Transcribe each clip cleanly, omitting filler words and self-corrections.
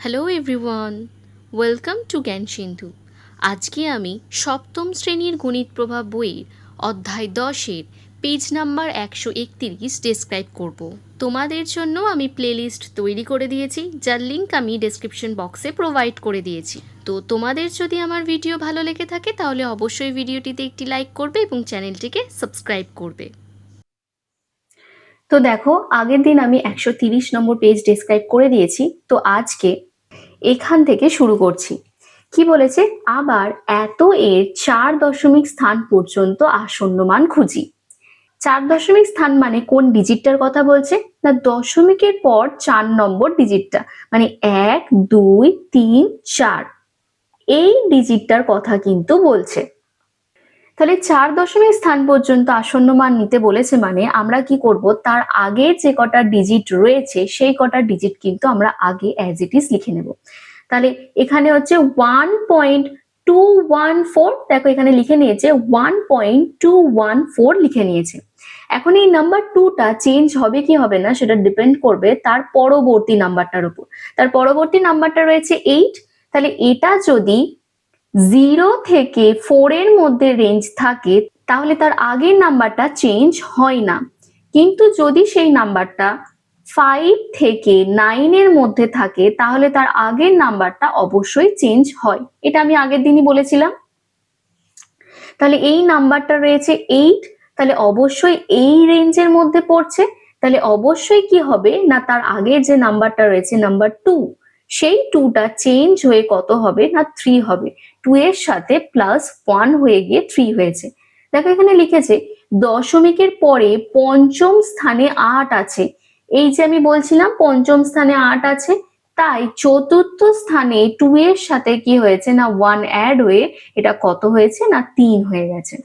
Hello everyone, welcome to জ্ঞান সিন্ধু। আজকে আমি সপ্তম শ্রেণীর গণিত প্রভাব বইয়ের অধ্যায় 10-এর পেজ নাম্বার 131 ডেসক্রাইব করব। তোমাদের জন্য আমি প্লেলিস্ট তৈরি করে দিয়েছি, যার লিঙ্ক আমি ডেসক্রিপশন বক্সে প্রোভাইড করে দিয়েছি। তো তোমাদের যদি আমার ভিডিও ভালো লেগে থাকে তাহলে অবশ্যই ভিডিওটিতে একটি লাইক করবে এবং চ্যানেলটিকে সাবস্ক্রাইব করবে। তো দেখো, আগের দিন আমি 130 নম্বর পেজ ডেসক্রাইব করে দিয়েছি। তো আজকে এখান থেকে শুরু করছি। কি বলেছে? আবার এত এর 4 দশমিক স্থান পর্যন্ত আসন্ন মান খুঁজি। 4 দশমিক স্থান মানে কোন ডিজিটটার কথা বলছে? না, দশমিকের পর 4 নম্বর ডিজিটটা, মানে 1 2 3 4 এই ডিজিটটার কথা কিন্তু বলছে। তাহলে 4 দশমিক স্থান পর্যন্ত আসন্ন মান নিতে বলেছে, মানে আমরা কি করব, তার আগে যে কটা ডিজিট রয়েছে সেই কটা ডিজিট কিন্তু আমরা আগে অ্যাজ ইট ইজ লিখে নেব। তাহলে এখানে হচ্ছে 1.214, দেখো এখানে লিখে নিয়েছে 1.214 লিখে নিয়েছে। এখন এই নাম্বার 2টা চেঞ্জ হবে কি হবে না সেটা ডিপেন্ড করবে তার পরবর্তী নাম্বারটার উপর। তার পরবর্তী নাম্বারটা রয়েছে 8। তাহলে এটা যদি 0 থেকে 4 এর মধ্যে রেঞ্জ থাকে তাহলে তার আগের নাম্বারটা চেঞ্জ হয় না, কিন্তু যদি সেই নাম্বারটা 5 থেকে 9 এর মধ্যে থাকে তাহলে তার আগের নাম্বারটা অবশ্যই চেঞ্জ হয়। এটা আমি আগের দিনই বলেছিলাম। তাহলে এই নাম্বারটা রয়েছে 8, তাহলে অবশ্যই এই রেঞ্জের মধ্যে পড়ছে। তাহলে অবশ্যই কি হবে না, তার আগের যে নাম্বারটা রয়েছে নাম্বার 2, সেই 2টা চেঞ্জ হয়ে কত হবে না 3 হবে। 2 এর সাথে +1 হয়ে গিয়ে 3 হয়েছে। দেখো এখানে লিখেছে দশমিকের পরে পঞ্চম স্থানে 8 আছে। এই যে আমি বলছিলাম পঞ্চম স্থানে 8 আছে, তাই চতুর্থ স্থানে 2 এর সাথে কি হয়েছে না 1 অ্যাড হয়ে এটা কত হয়েছে না 3 হয়ে গেছে।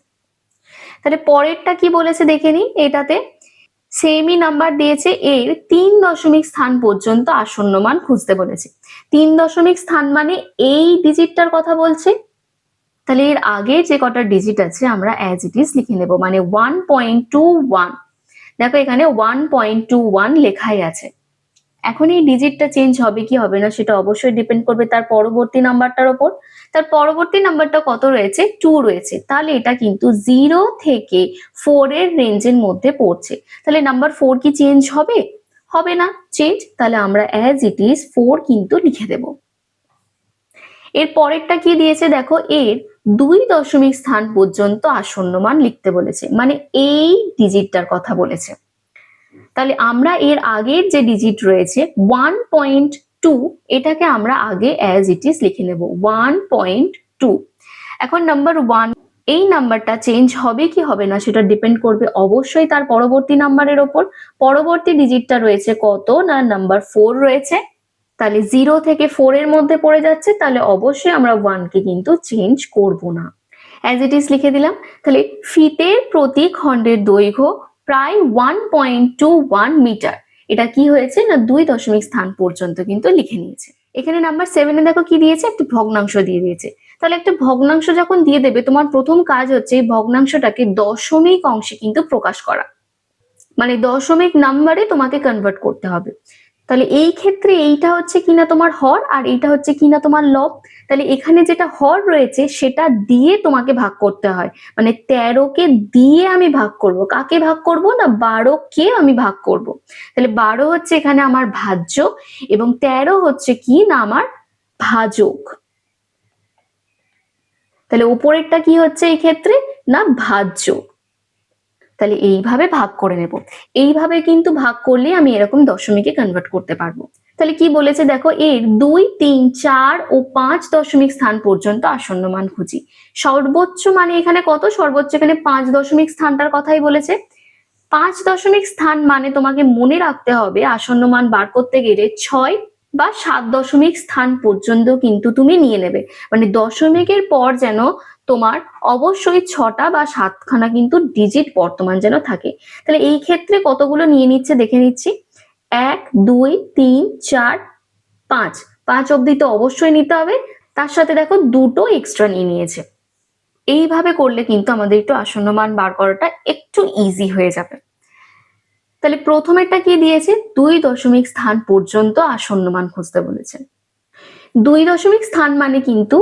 তাহলে পরেরটা কি বলেছে দেখে নিই। এটাতে সেমই নাম্বার দিয়েছে, এর 3 দশমিক স্থান পর্যন্ত আসন্ন মান খুঁজতে বলেছে। 3 দশমিক স্থান মানে এই ডিজিটটার কথা বলছে। তাহলে এর আগে যে কটা ডিজিট আছে আমরা অ্যাজ ইট ইজ লিখে নেব, মানে 1.21। দেখো এখানে 1.21 লেখাই আছে। এখন এই ডিজিটটা চেঞ্জ হবে কি হবে না সেটা অবশ্যই ডিপেন্ড করবে তার পরবর্তী নাম্বারটার ওপর। তার পরবর্তী নাম্বারটা কত রয়েছে? 2 রয়েছে। তাহলে এটা কিন্তু 0 থেকে 4 এর রেঞ্জের মধ্যে পড়ছে। তাহলে নাম্বার 4 কি চেঞ্জ হবে? হবে না চেঞ্জ। তাহলে আমরা অ্যাজ ইট ইজ 4 কিন্তু লিখে দেব। এর পরেরটা কি দিয়েছে দেখো, এর 2 দশমিক স্থান পর্যন্ত আসন্ন মান লিখতে বলেছে, মানে এই ডিজিটটার কথা বলেছে। তাহলে আমরা এর আগের যে ডিজিট রয়েছে 1.2, এটাকে আমরা আগে অ্যাজ ইট ইজ লিখে নেব 1.2। এখন নাম্বার 1, এই নাম্বারটা চেঞ্জ হবে কি হবে না সেটা ডিপেন্ড করবে অবশ্যই তার পরবর্তী নাম্বারের ওপর। পরবর্তী ডিজিটটা রয়েছে কত না নাম্বার 4 রয়েছে। তাহলে 0 থেকে 4 এর মধ্যে পড়ে যাচ্ছে, তাহলে অবশ্যই আমরা 1 কে কিন্তু চেঞ্জ করব না, অ্যাজ ইট ইজ লিখে দিলাম। তাহলে ফিতের প্রতি খণ্ডের দৈর্ঘ্য প্রায় 1.21 মিটার। এটা কি হয়েছে না 2 দশমিক স্থান পর্যন্ত কিন্তু লিখে নিয়েছে। এখানে নাম্বার 7 এ দেখো কি দিয়েছে, একটা ভগ্নাংশ দিয়ে দিয়েছে। তাহলে একটা ভগ্নাংশ যখন দিয়ে দেবে তোমার প্রথম কাজ হচ্ছে এই ভগ্নাংশটাকে দশমিক অংশে কিন্তু প্রকাশ করা, মানে দশমিক নাম্বারে তোমাকে কনভার্ট করতে হবে। তাহলে এই ক্ষেত্রে এইটা হচ্ছে কিনা তোমার হর আর এইটা হচ্ছে কিনা তোমার লব। তাহলে এখানে যেটা হর রয়েছে সেটা দিয়ে তোমাকে ভাগ করতে হয়, মানে 13 কে দিয়ে আমি ভাগ করব। কাকে ভাগ করব না 12 কে আমি ভাগ করব। তাহলে 12 হচ্ছে এখানে আমার ভাজ্য এবং 13 হচ্ছে কি না আমার ভাজক। তাহলে উপরেরটা কি হচ্ছে এই ক্ষেত্রে না ভাজ্য। তাহলে এইভাবে ভাগ করে নেব। এইভাবে কিন্তু ভাগ করলে আমি এরকম দশমিকে কনভার্ট করতে পারবো। তাহলে কি বলেছে দেখো, এর 2 3 4 ও 5 দশমিক স্থান পর্যন্ত আসন্ন মান খুঁজি। সর্বোচ্চ মানে এখানে কত? সর্বোচ্চ এখানে 5 দশমিক স্থানটার কথাই বলেছে। 5 দশমিক স্থান মানে তোমাকে মনে রাখতে হবে আসন্ন মান বার করতে গেলে 6 বা 7 দশমিক স্থান পর্যন্ত কিন্তু তুমি নিয়ে নেবে, মানে দশমিকের পর যেন তোমার অবশ্যই 6টা বা 7খানা কিন্তু ডিজিট বর্তমান যেন থাকে। তাহলে এই ক্ষেত্রে কতগুলো নিয়ে নিচ্ছে দেখে নিচ্ছি, 1 2 3 4 5, 5 অবধি তো অবশ্যই নিতে হবে। তার সাথে দেখো দুটো এক্সট্রা নিয়ে নিয়েছে। এইভাবে করলে কিন্তু আমাদের একটু আসন্ন মান বার করাটা একটু ইজি হয়ে যাবে। তাহলে প্রথমেরটা কি দিয়েছে? 2 দশমিক স্থান পর্যন্ত আসন্ন মান খুঁজতে বলেছে। 2 স্থান মানে কিন্তু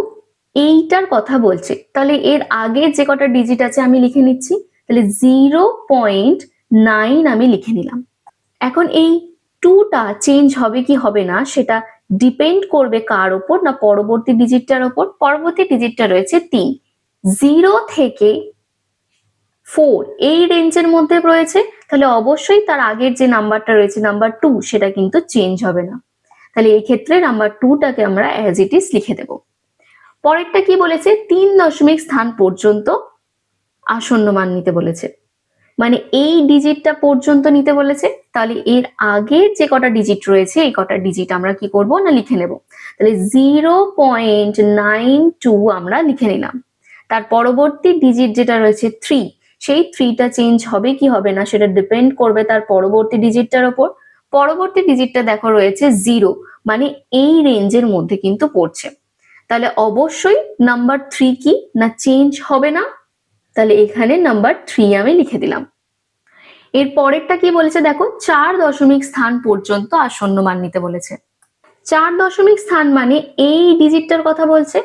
এইটার কথা বলছে, তাহলে এর আগে যে কটা ডিজিট আছে আমি লিখে নিচ্ছি। তাহলে 0.9 আমি লিখে নিলাম। এখন এই 2টা চেঞ্জ হবে কি হবে না সেটা ডিপেন্ড করবে কার ওপর, না পরবর্তী ডিজিটটার ওপর। পরবর্তী ডিজিটটা রয়েছে 3, 0 থেকে 4 এই রেঞ্জের মধ্যে রয়েছে, তাহলে অবশ্যই তার আগের যে নাম্বারটা রয়েছে নাম্বার 2 সেটা কিন্তু চেঞ্জ হবে না। তাহলে এই ক্ষেত্রে নাম্বার 2টাকে আমরা অ্যাজ ইট ইজ লিখে দেব। পরেরটা কি বলেছে, 3 স্থান পর্যন্ত আসন্ন মান নিতে বলেছে, মানে এই ডিজিটটা পর্যন্ত নিতে বলেছে। তাহলে এর আগের যে কটা ডিজিট রয়েছে এই কটা ডিজিট আমরা কি করব না লিখে নেব। তাহলে 0.92 আমরা লিখে নিলাম। তার পরবর্তী ডিজিট যেটা রয়েছে 3, সেই 3টা চেঞ্জ হবে কি হবে না সেটা ডিপেন্ড করবে তার পরবর্তী ডিজিটটার ওপর। পরবর্তী ডিজিটটা দেখো রয়েছে 0, মানে এই রেঞ্জের মধ্যে কিন্তু পড়ছে। তাহলে অবশ্যই নাম্বার 3 কি না চেঞ্জ হবে না, তাহলে এখানে নাম্বার 3 আমি লিখে দিলাম। এর পরেরটা কি বলেছে দেখো, 4 স্থান পর্যন্ত আসন্ন মান নিতে বলেছে। 4 স্থান মানে এই ডিজিটটার কথা বলছে,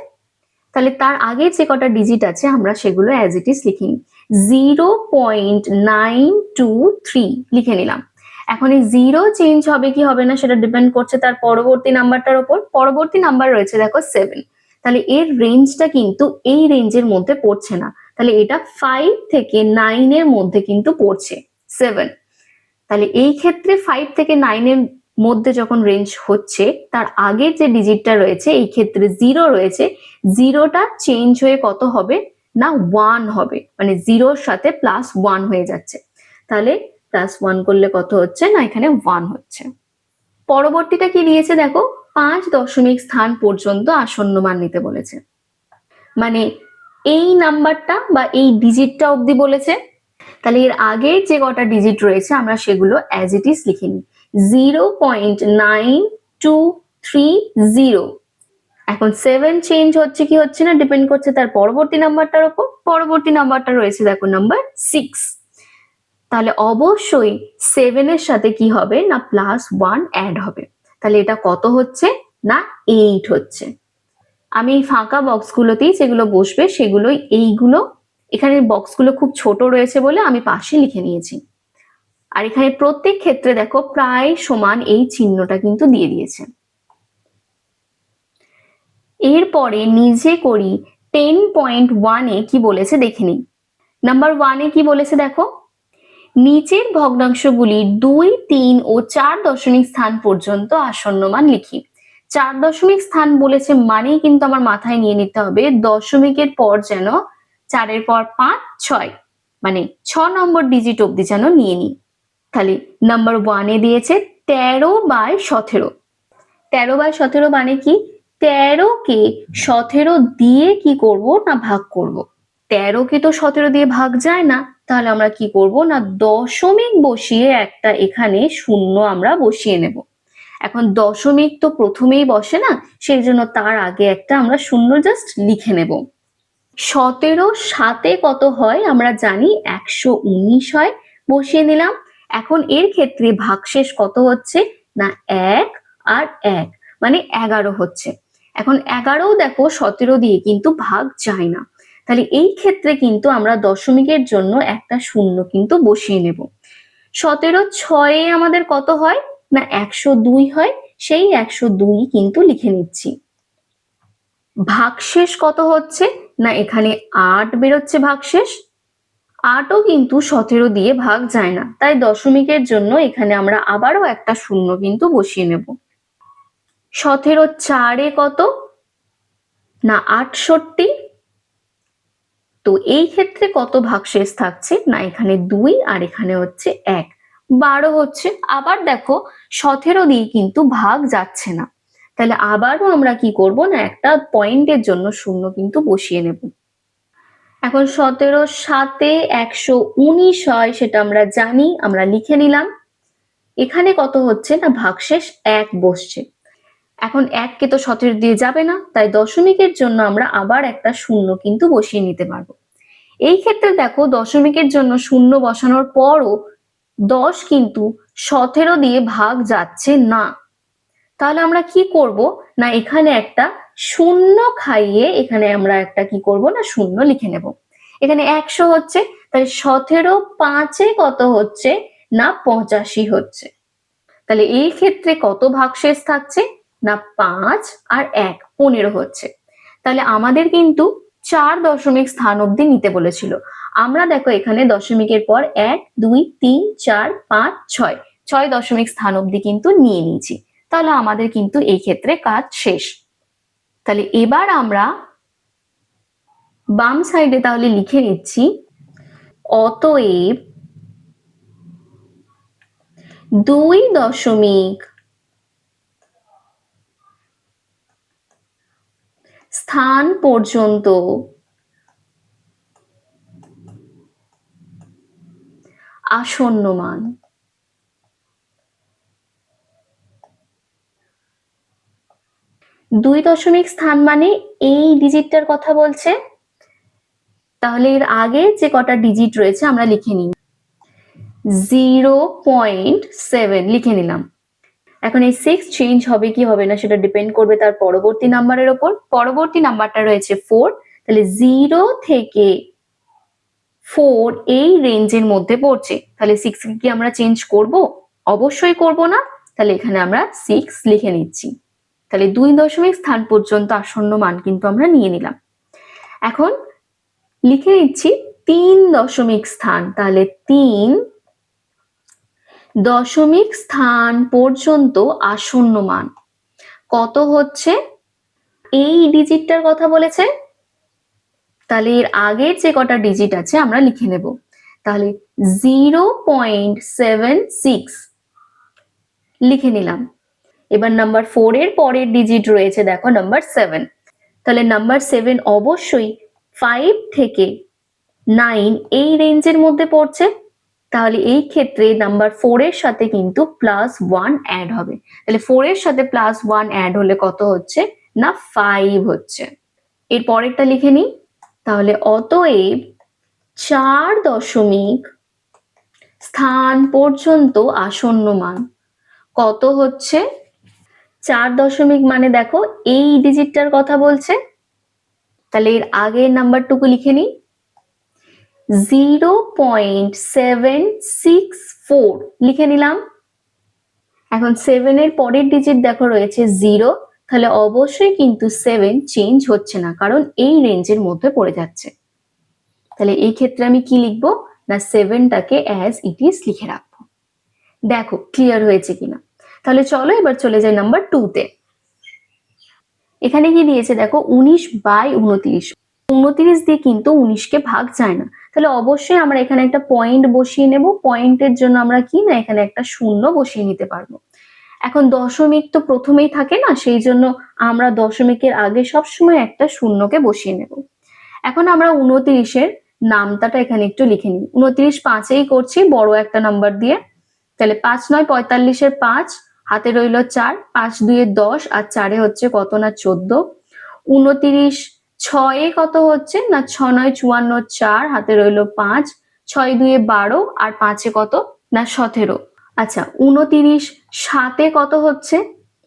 তাহলে তার আগে যে কটা ডিজিট আছে আমরা সেগুলো অ্যাজ ইট ইজ লিখে নিই। 0.923 লিখে নিলাম। এখন এই 0 চেঞ্জ হবে কি হবে না সেটা ডিপেন্ড করছে তার পরবর্তী নাম্বারটার উপর। পরবর্তী নাম্বার রয়েছে দেখো 7, তাহলে এর রেঞ্জটা কিন্তু এই রেঞ্জের মধ্যে পড়ছে না, তাহলে এটা 5 থেকে 9 এর মধ্যে কিন্তু পড়ছে 7। তাহলে এই ক্ষেত্রে 5 থেকে 9 এর মধ্যে যখন রেঞ্জ হচ্ছে তার আগের যে ডিজিটটা রয়েছে এই ক্ষেত্রে 0 রয়েছে, 0টা চেঞ্জ হয়ে কত হবে না 1 হবে, মানে 0-র সাথে +1 হয়ে যাচ্ছে। তাহলে +1 করলে কত হচ্ছে না এখানে 1 হচ্ছে। পরবর্তীটা কি দিয়েছে দেখো, 5 স্থান পর্যন্ত আসন্ন মান নিতে বলেছে, মানে এই নাম্বারটা বা এই ডিজিটটা অবধি বলেছে। তাহলে এর আগে যে কটা ডিজিট রয়েছে আমরা সেগুলো অ্যাজ ইট ইজ লিখে নিই। 0.9230। এখন 7 চেঞ্জ হচ্ছে কি হচ্ছে না ডিপেন্ড করছে তার পরবর্তী নাম্বারটার উপর। পরবর্তী নাম্বারটা রয়েছে দেখো নাম্বার 6, তাহলে অবশ্যই 7 এর সাথে কি হবে না +1 অ্যাড হবে। তাহলে এটা কত হচ্ছে না 8 হচ্ছে। আমি এই ফাঁকা বক্সগুলোতেই যেগুলো বসবে সেগুলোই এইগুলো, এখানে বক্সগুলো খুব ছোট রয়েছে বলে আমি পাশে লিখে নিয়েছি। আর এখানে প্রত্যেক ক্ষেত্রে দেখো প্রায় সমান এই চিহ্নটা কিন্তু দিয়ে দিয়েছে। এরপরে নিজে করি 10.1-এ কি বলেছে দেখে নিই। নাম্বার 1-এ কি বলেছে দেখো, নিচের ভগ্নাংশগুলি 2, 3 ও 4 স্থান পর্যন্ত আসন্ন মান লিখি। 4 স্থান বলেছে মানেই কিন্তু আমার মাথায় নিয়ে নিতে হবে দশমিকের পর যেন 4-এর পর 5, 6, মানে 6 নম্বর ডিজিট অব্দি যেন নিয়ে নিই। তাহলে নাম্বার 1-এ দিয়েছে 13/17। 13/17 মানে কি, 13কে 17 দিয়ে কি করব না ভাগ করব। 13কে তো 17 দিয়ে ভাগ যায় না, তাহলে আমরা কি করব না দশমিক বসিয়ে একটা এখানে শূন্য আমরা বসিয়ে নেব। এখন দশমিক তো প্রথমেই বসে না, সেই জন্য তার আগে একটা আমরা শূন্য জাস্ট লিখে নেব। 17 7-এ কত হয় আমরা জানি 119 হয়, বসিয়ে নিলাম। এখন এর ক্ষেত্রে ভাগশেষ কত হচ্ছে না 1 আর 1 মানে 11 হচ্ছে। এখন 11ও দেখো 17 দিয়ে কিন্তু ভাগ যায় না, তাহলে এই ক্ষেত্রে কিন্তু আমরা দশমিকের জন্য একটা শূন্য কিন্তু বসিয়ে নেব। 17 6-এ আমাদের কত হয় না 102 হয়, সেই 102 কিন্তু লিখে নিচ্ছি। ভাগশেষ কত হচ্ছে না এখানে 8 বেরোচ্ছে ভাগশেষ। 8ও কিন্তু 17 দিয়ে ভাগ যায় না, তাই দশমিকের জন্য এখানে আমরা আবারও একটা শূন্য কিন্তু বসিয়ে নেব। 17 4-এ কত না 68। তো এই ক্ষেত্রে কত ভাগশেষ থাকছে না এখানে 2 আর এখানে হচ্ছে 1, 12 হচ্ছে। আবার দেখো 17 দিয়ে কিন্তু ভাগ যাচ্ছে না, তাহলে আবারও আমরা কি করব না একটা পয়েন্টের জন্য শূন্য কিন্তু বসিয়ে নেব। এখন 17 7-এ 119 হয় সেটা আমরা জানি, আমরা লিখে নিলাম। এখানে কত হচ্ছে না ভাগশেষ 1 বসছে। এখন 1কে তো 17 দিয়ে যাবে না, তাই দশমিকের জন্য আমরা আবার একটা শূন্য কিন্তু বসিয়ে নিতে পারবো। এই ক্ষেত্রে দেখো দশমিকের জন্য শূন্য বসানোর পরও 10 কিন্তু 17 দিয়ে ভাগ যাচ্ছে না, তাহলে আমরা কি করব না এখানে একটা শূন্য খাইয়ে এখানে আমরা একটা কি করব না শূন্য লিখে নেব। এখানে 100 হচ্ছে, তাহলে 17 5-এ কত হচ্ছে না 85 হচ্ছে। তাহলে এই ক্ষেত্রে কত ভাগশেষ থাকছে না 5 আর 1 15 হচ্ছে। তাহলে আমাদের কিন্তু 4 দশমিক স্থান অবধি নিতে বলেছিল। আমরা দেখো এখানে দশমিকের পর 1 2 3 4 5 6 দশমিক স্থান অবধি কিন্তু নিয়ে নিয়েছি। তাহলে আমাদের কিন্তু এই ক্ষেত্রে কাজ শেষ। তাহলে এবার আমরা বাম সাইডে তাহলে লিখে নিচ্ছি, অতএব 2 দশমিক স্থান পর্যন্ত আসন্ন মান। 2 দশমিক স্থান মানে এই ডিজিটটার কথা বলছে, তাহলে এর আগে যে কটা ডিজিট রয়েছে আমরা লিখে নিই। 0.7 লিখে নিলাম। এখন এই 6 চেঞ্জ হবে কি হবে না সেটা ডিপেন্ড করবে তার পরবর্তী নাম্বারের উপর। পরবর্তী নাম্বারটা রয়েছে 4, তাহলে 0 থেকে 4 এই রেঞ্জের মধ্যে পড়ছে। তাহলে 6 কি আমরা চেঞ্জ করব? অবশ্যই করব না। তাহলে এখানে আমরা 6 লিখে নিচ্ছি। তাহলে 2 দশমিক স্থান পর্যন্ত আসন্ন মান কিন্তু আমরা নিয়ে নিলাম। এখন লিখে নিচ্ছি 3 দশমিক স্থান, তাহলে 3 দশমিক স্থান পর্যন্ত আসন্ন মান কত হচ্ছে? এই ডিজিটটার কথা বলেছে, তাহলে এর আগের যে কটা ডিজিট আছে আমরা লিখে নেব। তাহলে 0.76 লিখে নিলাম। এবার নাম্বার 4 এর পরের ডিজিট রয়েছে দেখো নাম্বার 7, তাহলে নাম্বার 7 অবশ্যই 5 থেকে 9 এই রেঞ্জের মধ্যে পড়ছে। তাহলে এই ক্ষেত্রে নাম্বার 4 এর সাথে কিন্তু +1 অ্যাড হবে। তাহলে 4 এর সাথে +1 অ্যাড হলে কত হচ্ছে না 5 হচ্ছে। এর পরেরটা লিখে নিই, তাহলে অতএব 4 দশমিক স্থান পর্যন্ত আসন্ন মান কত হচ্ছে? 4 দশমিক মানে দেখো এই ডিজিটটার কথা বলছে, তাহলে এর আগের নাম্বারটুকু লিখে নিই, 0.764 লিখে নিলাম। এখন 7 এর পরের ডিজিট দেখো রয়েছে 0, তাহলে অবশ্যই কিন্তু 7 চেঞ্জ হচ্ছে না, কারণ এই রেঞ্জের মধ্যে পড়ে যাচ্ছে। তাহলে এই ক্ষেত্রে আমি কি লিখবো না 7টাকে অ্যাজ ইট ইজ লিখে রাখবো। দেখো ক্লিয়ার হয়েছে কিনা। তাহলে চলো এবার চলে যাই নাম্বার 2 তে। এখানে কি দিয়েছে দেখো 19/29, 29 দিয়ে কিন্তু 19কে ভাগ যায় না। তাহলে অবশ্যই আমরা এখানে একটা পয়েন্ট বসিয়ে নেব। পয়েন্টের জন্য আমরা কি না এখানে একটা শূন্য বসিয়ে নিতে পারবো। এখন দশমিক তো প্রথমেই থাকে না, সেই জন্য আমরা দশমিকের আগে সবসময় একটা শূন্যকে বসিয়ে নেব। এখন আমরা 29-এর নামতাটা এখানে একটু লিখে নিই। 29 5-এই করছি বড় একটা নাম্বার দিয়ে। তাহলে 5 9 45-এর 5, হাতে রইল 4, 5 2 10 আর 4 হচ্ছে কত না 14। 29 6-এ কত হচ্ছে না 6 9 54, 4 হাতে রইল 5, 6 2 12 আর 5-এ কত না 17। আচ্ছা 29 7-এ কত হচ্ছে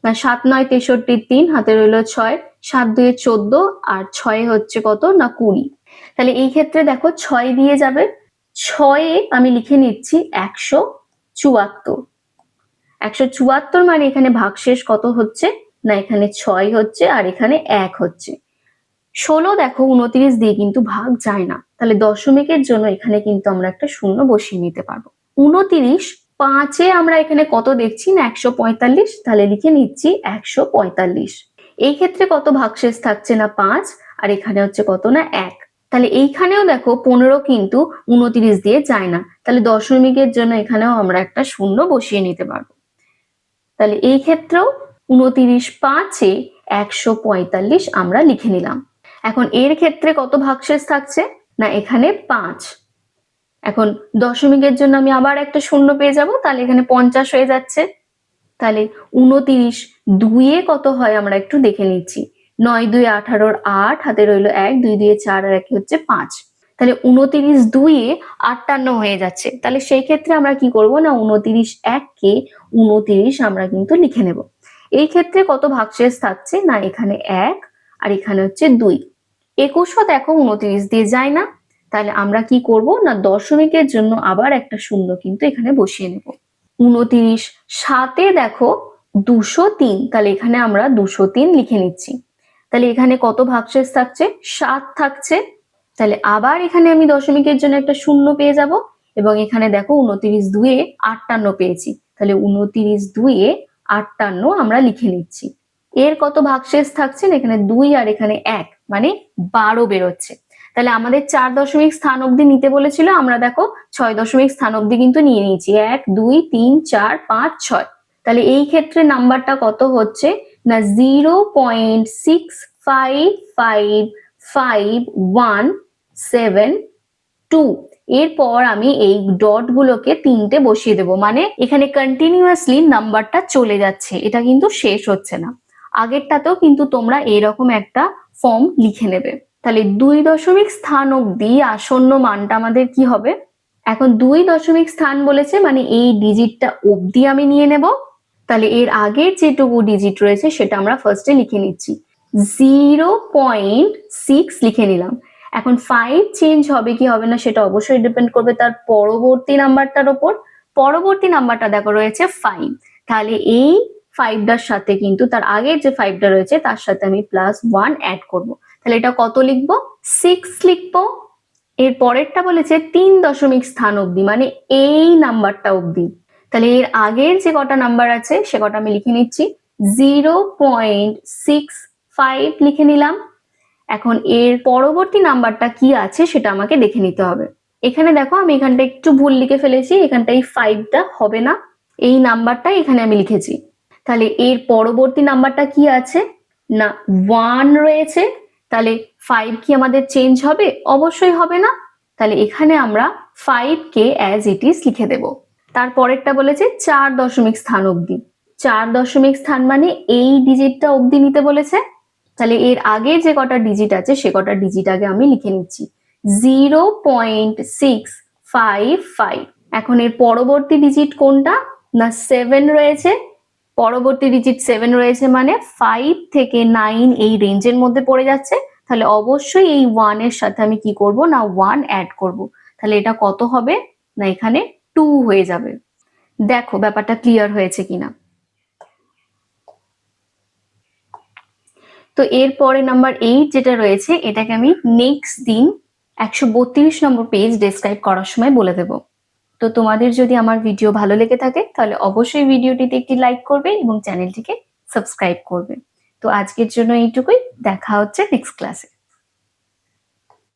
না 7 9 63, 3 হাতে রইল 6, 7 2 14 আর 6 হচ্ছে কত না 20। তাহলে এই ক্ষেত্রে দেখো 6 দিয়ে যাবে। 6-এ আমি লিখে নিচ্ছি 174। 174 মানে এখানে ভাগশেষ কত হচ্ছে না এখানে 6 হচ্ছে আর এখানে 1 হচ্ছে। 16 দেখো 29 দিয়ে কিন্তু ভাগ যায় না, তাহলে দশমিকের জন্য এখানে কিন্তু আমরা একটা শূন্য বসিয়ে নিতে পারবো। 29 5-এ আমরা এখানে কত দেখছি না 145, তাহলে লিখে নিচ্ছি 145। এই ক্ষেত্রে কত ভাগশেষ থাকছে না 5 আর এখানে হচ্ছে কত না 1। তাহলে এইখানেও দেখো 15 কিন্তু 29 দিয়ে যায় না, তাহলে দশমিকের জন্য এখানেও আমরা একটা শূন্য বসিয়ে নিতে পারবো। তাহলে এই ক্ষেত্রেও 29 5-এ 145 আমরা লিখে নিলাম। এখন এর ক্ষেত্রে কত ভাগশেষ থাকছে না এখানে 5। এখন দশমিকের জন্য আমি আবার একটা শূন্য পেয়ে যাব, তাহলে এখানে 50 হয়ে যাচ্ছে। তাহলে 29 2-এ কত হয় আমরা একটু দেখে নিচ্ছি। 9 2 18, 8 হাতে রইল 1, 2 2 4 আর 1 হচ্ছে 5। তাহলে 29 2-এ 58 হয়ে যাচ্ছে। তাহলে সেই ক্ষেত্রে আমরা কি করব না 29 1-কে 29 আমরা কিন্তু লিখে নেব। এই ক্ষেত্রে কত ভাগশেষ থাকছে না, এখানে 1 আর এখানে হচ্ছে 2। 21ও দেখো 29 দিয়ে যায় না, তাহলে আমরা কি করব না দশমিকের জন্য আবার একটা শূন্য কিন্তু এখানে বসিয়ে নেব। 29 সাথে দেখো 203, তাহলে এখানে আমরা 203 লিখে নিচ্ছি। তাহলে এখানে কত ভাগশেষ থাকছে, 7 থাকছে। তাহলে আবার এখানে আমি দশমিকের জন্য একটা শূন্য পেয়ে যাব, এবং এখানে দেখো 29 2-এ 58 পেয়েছি, তাহলে 29 2-এ 58 আমরা লিখে নিচ্ছি। এর কত ভাগশেষ থাকছে না, এখানে 2 আর এখানে 1, মানে 12 বেরোচ্ছে। তাহলে আমাদের 4 দশমিক স্থান অবধি নিতে বলেছিল, আমরা দেখো 6 দশমিক স্থান অবধি কিন্তু নিয়ে নিয়েছি, 1 2 3 4 5 6। তাহলে এই ক্ষেত্রে নাম্বারটা কত হচ্ছে না 0.655517 এরপর আমি এই ডট গুলোকে 3টে বসিয়ে দেবো, মানে এখানে কন্টিনিউয়াসলি নাম্বারটা চলে যাচ্ছে, এটা কিন্তু শেষ হচ্ছে না। আগেরটাতেও কিন্তু তোমরা এরকম একটা ফর্ম লিখে নেবে। তাহলে 2 দশমিক স্থান অবধি আসন্ন মানটা আমাদের কি হবে, এখন 2 দশমিক স্থান বলেছে মানে এই ডিজিটটা অবধি আমি নিয়ে নেব। তাহলে এর আগের যেটুকু ডিজিট রয়েছে সেটা আমরা ফার্স্টে লিখে নিচ্ছি, 0.6 লিখে নিলাম। এখন 5 চেঞ্জ হবে কি হবে না সেটা অবশ্যই ডিপেন্ড করবে তার পরবর্তী নাম্বারটার ওপর। পরবর্তী নাম্বারটা দেখো রয়েছে 5, তাহলে এই 5টার সাথে কিন্তু তার আগের যে 5টা রয়েছে তার সাথে আমি +1 অ্যাড করব। তাহলে এটা কত লিখবো, 6 লিখবো। এর পরেরটা বলেছে 3 দশমিক স্থান অবধি, মানে এই নাম্বারটা অবধি। তাহলে এর আগের যে কটা নাম্বার আছে সে কটা আমি লিখে নিচ্ছি, 0.65 লিখে নিলাম। এখন এর পরবর্তী নাম্বারটা কি আছে সেটা আমাকে দেখে নিতে হবে। এখানে দেখো আমি এখানটা একটু ভুল লিখে ফেলেছি, এখানটা এই 5টা হবে না, এই নাম্বারটা এখানে আমি লিখেছি। তাহলে এর পরবর্তী নাম্বারটা কি আছে না 1 রয়েছে, তাহলে 5 কি আমাদের চেঞ্জ হবে, অবশ্যই হবে না। তাহলে এখানে আমরা 5কে অ্যাজ ইট ইজ লিখে দেব। তারপরেরটা বলেছে 4 দশমিক স্থান অবধি, 4 দশমিক স্থান মানে এই ডিজিটটা অবধি নিতে বলেছে। তাহলে এর আগে যে কটা ডিজিট আছে সে কটা ডিজিট আগে আমি লিখে নিচ্ছি, 0.655। এখন এর পরবর্তী ডিজিট কোনটা না 7 রয়েছে, পরবর্তী ডিজিট 7 রয়েছে মানে 5 থেকে 9 এই রেঞ্জের মধ্যে পড়ে যাচ্ছে। তাহলে অবশ্যই এই 1 এর সাথে আমি কি করব না 1 অ্যাড করব। তাহলে এটা কত হবে না এখানে 2 হয়ে যাবে। দেখো ব্যাপারটা ক্লিয়ার হয়েছে কিনা। তো এরপরে নাম্বার 8 যেটা রয়েছে এটাকে আমি নেক্সট দিন 132 নম্বর পেজ ডেসক্রাইব করার সময় বলে দেব। তো তোমাদের যদি আমার ভিডিও ভালো লেগে থাকে তাহলে অবশ্যই ভিডিওটিতে একটি লাইক করবে এবং চ্যানেলটিকে সাবস্ক্রাইব করবে। তো আজকের জন্য এইটুকুই, দেখা হচ্ছে নেক্সট ক্লাসে।